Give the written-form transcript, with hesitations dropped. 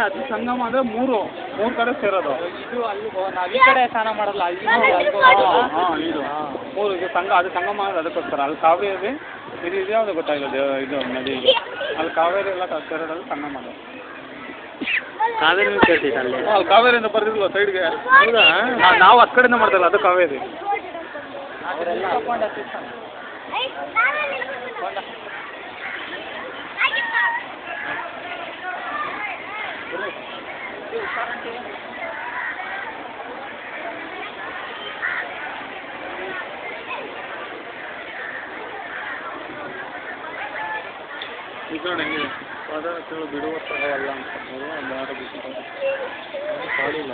ಅದು ಸಂಗಮ ಅಂದರೆ ಮೂರು ಕಡೆ ಸೇರೋದು. ಇದು ಅಲ್ಲಿ ನಾವು ಈ ಕಡೆ ಸ್ನಾನ ಮಾಡಲ್ಲ, ಹಾಂ ಇದು ಮೂರು ಇದು ಅದು ಸಂಗಮ ಅಂದರೆ ಅದಕ್ಕೋಸ್ಕರ. ಅಲ್ಲಿ ಕಾವೇರಿ ಇದು ಯಾವುದು ಗೊತ್ತಾಗಿಲ್ಲ, ಇದು ನದಿ ಅಲ್ಲಿ ಕಾವೇರಿ ಎಲ್ಲ ಸೇರೋದಲ್ಲಿ ಸಂಗಮ ಅದು. ಕಾವೇರಿ ಕೇಳ್ತೈತೆ ಅಲ್ಲಿ. ಕಾವೇರಿಯಿಂದ ಬರ್ದಿಲ್ವ ಸೈಡ್ಗೆ? ಹೌದಾ? ನಾವು ಹತ್ತು ಕಡೆಯಿಂದ ಮಾಡ್ತಲ್ಲ, ಅದು ಕಾವೇರಿ. ಈಗ ನೋಡಿ ಹೆಂಗಿದೆ ಪದಾರ್ಥಗಳು ಬಿಡುವ ಸ್ಥಳವಲ್ಲ ಅಂತ ಯಾರು ಬಿಟ್ಟಿದ್ದಾರೆ, ಕಾಡಿಲ್ಲ.